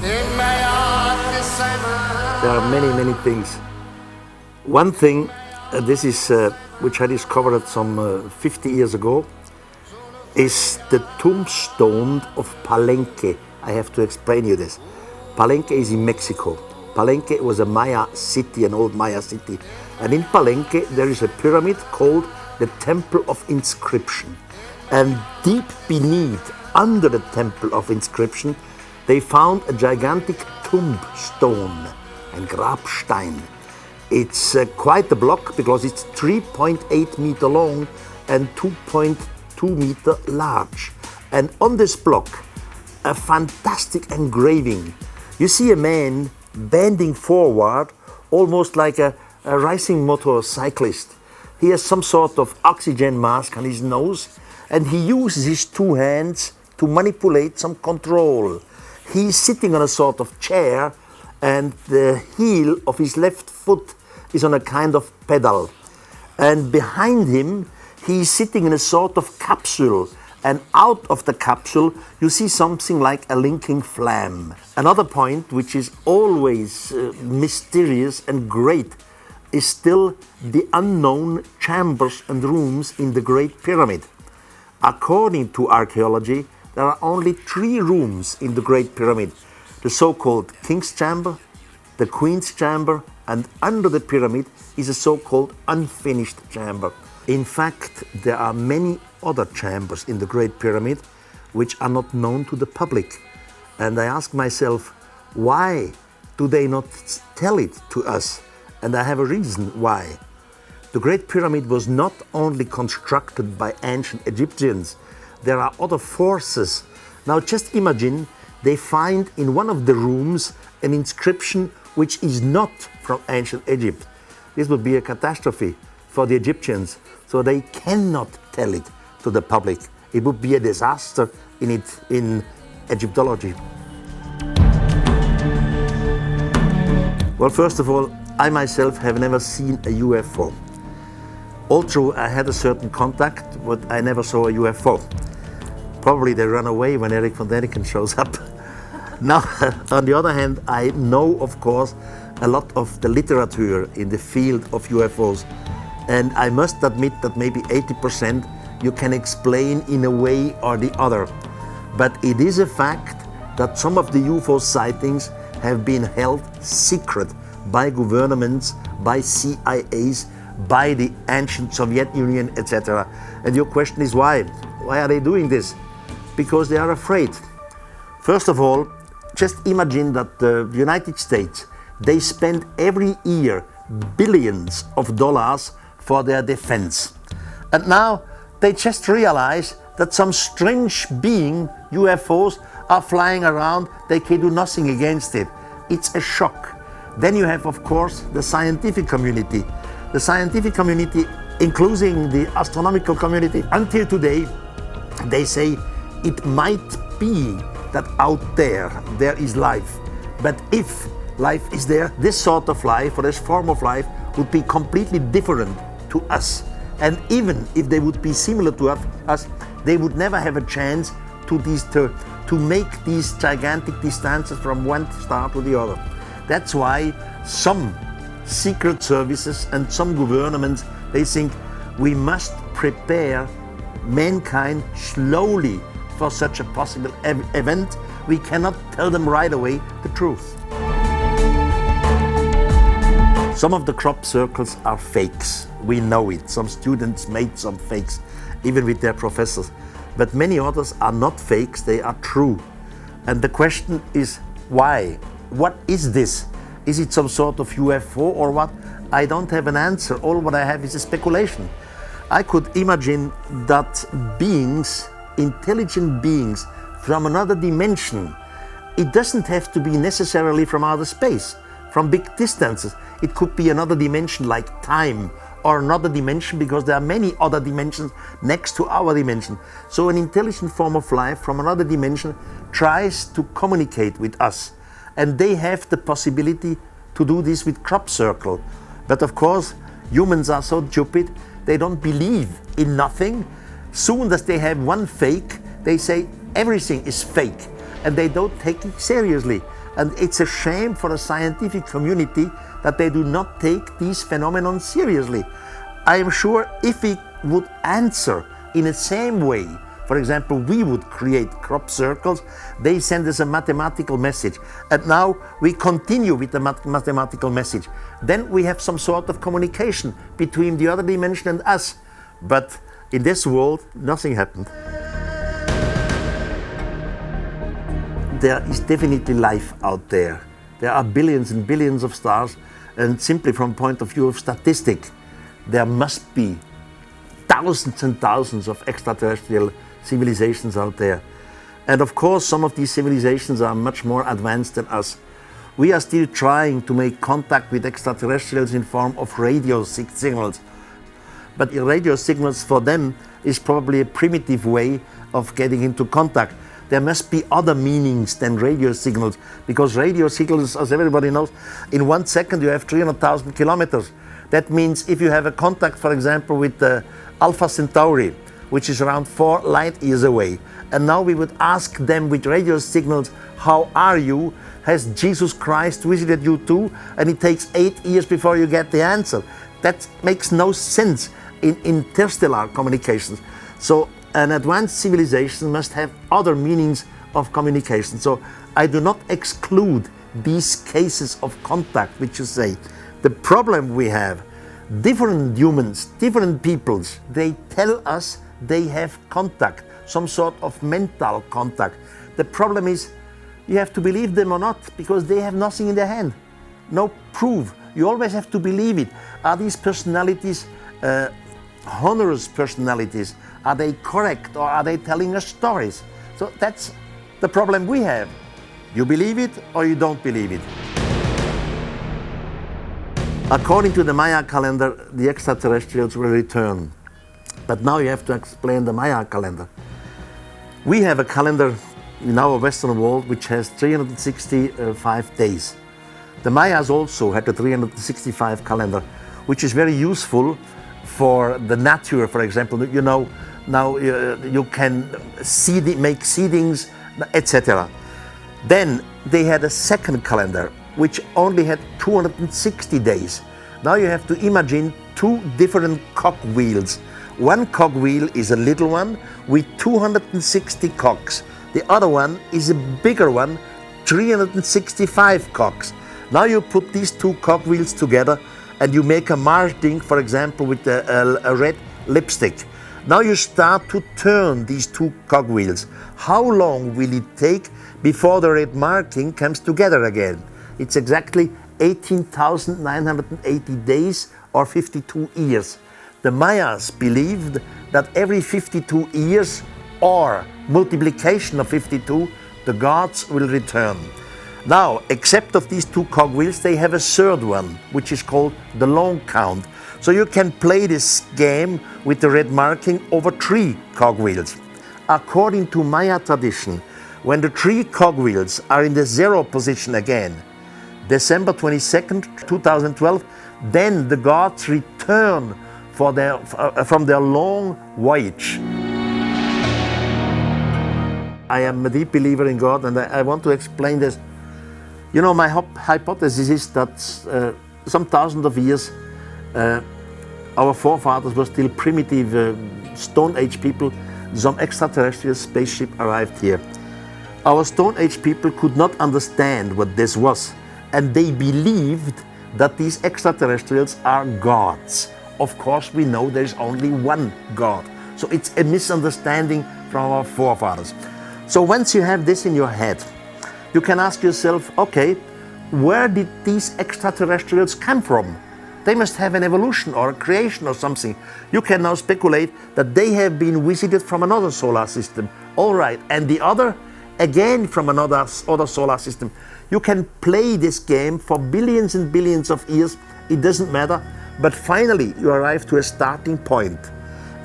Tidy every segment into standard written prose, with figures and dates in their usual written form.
There are many things. One thing, this is which I discovered some 50 years ago, is the tombstone of Palenque. I have to explain you this. Palenque is in Mexico. Palenque was a Maya city, an old Maya city. And in Palenque there is a pyramid called the Temple of Inscription. And deep beneath, under the Temple of Inscription, they found a gigantic tombstone, ein Grabstein. It's quite a block because it's 3.8 meter long and 2.2 meter large. And on this block, a fantastic engraving. You see a man bending forward, almost like a racing motorcyclist. He has some sort of oxygen mask on his nose, and he uses his two hands to manipulate some control. He's sitting on a sort of chair, and the heel of his left foot is on a kind of pedal. And behind him, he's sitting in a sort of capsule. And out of the capsule, you see something like a linking flame. Another point, which is always mysterious and great, is still the unknown chambers and rooms in the Great Pyramid. According to archaeology, there are only 3 rooms in the Great Pyramid. The so-called King's Chamber, the Queen's Chamber, and under the pyramid is a so-called unfinished chamber. In fact, there are many other chambers in the Great Pyramid which are not known to the public. And I ask myself, why do they not tell it to us? And I have a reason why. The Great Pyramid was not only constructed by ancient Egyptians, there are other forces. Now just imagine they find in one of the rooms an inscription which is not from ancient Egypt. This would be a catastrophe for the Egyptians, so they cannot tell it to the public. It would be a disaster in Egyptology. Well, first of all, I myself have never seen a UFO. Although I had a certain contact, but I never saw a UFO. Probably they run away when Erich von Däniken shows up. Now, on the other hand, I know, of course, a lot of the literature in the field of UFOs. And I must admit that maybe 80% you can explain in a way or the other. But it is a fact that some of the UFO sightings have been held secret by governments, by CIAs, by the ancient Soviet Union, etc. And your question is why? Why are they doing this? Because they are afraid. First of all, just imagine that the United States, they spend every year billions of dollars for their defense. And now they just realize that some strange being, UFOs, are flying around, they can do nothing against it. It's a shock. Then you have, of course, the scientific community. The scientific community, including the astronomical community, until today, they say it might be that out there is life. But if life is there, this sort of life or this form of life would be completely different to us. And even if they would be similar to us, they would never have a chance to make these gigantic distances from one star to the other. That's why some secret services and some governments, they think we must prepare mankind slowly for such a possible event. We cannot tell them right away the truth. Some of the crop circles are fakes. We know it. Some students made some fakes, even with their professors. But many others are not fakes, they are true. And the question is, why? What is this? Is it some sort of UFO or what? I don't have an answer. All what I have is a speculation. I could imagine that beings, intelligent beings from another dimension, it doesn't have to be necessarily from outer space, from big distances. It could be another dimension like time, or another dimension because there are many other dimensions next to our dimension. So an intelligent form of life from another dimension tries to communicate with us. And they have the possibility to do this with crop circle. But of course, humans are so stupid, they don't believe in nothing. Soon as they have one fake, they say everything is fake. And they don't take it seriously. And it's a shame for the scientific community that they do not take these phenomena seriously. I am sure if we would answer in the same way, for example, we would create crop circles, they send us a mathematical message, and now we continue with the mathematical message. Then we have some sort of communication between the other dimension and us. But in this world, nothing happened. There is definitely life out there. There are billions and billions of stars, and simply from the point of view of statistics, there must be thousands and thousands of extraterrestrial civilizations out there. And of course, some of these civilizations are much more advanced than us. We are still trying to make contact with extraterrestrials in form of radio signals. But radio signals for them is probably a primitive way of getting into contact. There must be other meanings than radio signals, because radio signals, as everybody knows, in 1 second you have 300,000 kilometers. That means if you have a contact, for example, with the Alpha Centauri, which is around 4 light years away, and now we would ask them with radio signals, how are you? Has Jesus Christ visited you too? And it takes 8 years before you get the answer. That makes no sense in interstellar communications. So an advanced civilization must have other meanings of communication. So I do not exclude these cases of contact, which you say. The problem we have, different humans, different peoples, they tell us they have contact, some sort of mental contact. The problem is, you have to believe them or not, because they have nothing in their hand, no proof. You always have to believe it. Are these personalities honorous personalities? Are they correct, or are they telling us stories? So that's the problem we have. You believe it or you don't believe it. According to the Maya calendar, the extraterrestrials will return. But now you have to explain the Maya calendar. We have a calendar in our Western world which has 365 days. The Mayas also had a 365 calendar, which is very useful for the nature, for example. You know, now you can make seedings, etc. Then they had a second calendar, which only had 260 days. Now you have to imagine 2 different cogwheels. One cogwheel is a little one with 260 cogs. The other one is a bigger one, 365 cogs. Now you put these 2 cogwheels together and you make a marking, for example, with a red lipstick. Now you start to turn these 2 cogwheels. How long will it take before the red marking comes together again? It's exactly 18,980 days or 52 years. The Mayas believed that every 52 years or multiplication of 52, the gods will return. Now, except of these 2 cogwheels, they have a third one, which is called the long count. So you can play this game with the red marking over 3 cogwheels. According to Maya tradition, when the 3 cogwheels are in the 0 position again, December 22nd, 2012, then the gods return from their long voyage. I am a deep believer in God, and I want to explain this. You know, my hypothesis is that some thousands of years, our forefathers were still primitive Stone Age people. Some extraterrestrial spaceship arrived here. Our Stone Age people could not understand what this was, and they believed that these extraterrestrials are gods. Of course, we know there is only one God. So it's a misunderstanding from our forefathers. So once you have this in your head, you can ask yourself, okay, where did these extraterrestrials come from? They must have an evolution or a creation or something. You can now speculate that they have been visited from another solar system. All right, and the other, again from another solar system. You can play this game for billions and billions of years. It doesn't matter. But finally, you arrive to a starting point.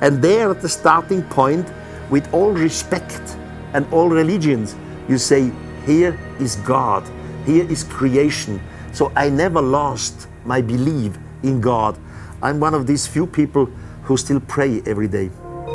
And there at the starting point, with all respect and all religions, you say, here is God, here is creation. So I never lost my belief in God. I'm one of these few people who still pray every day.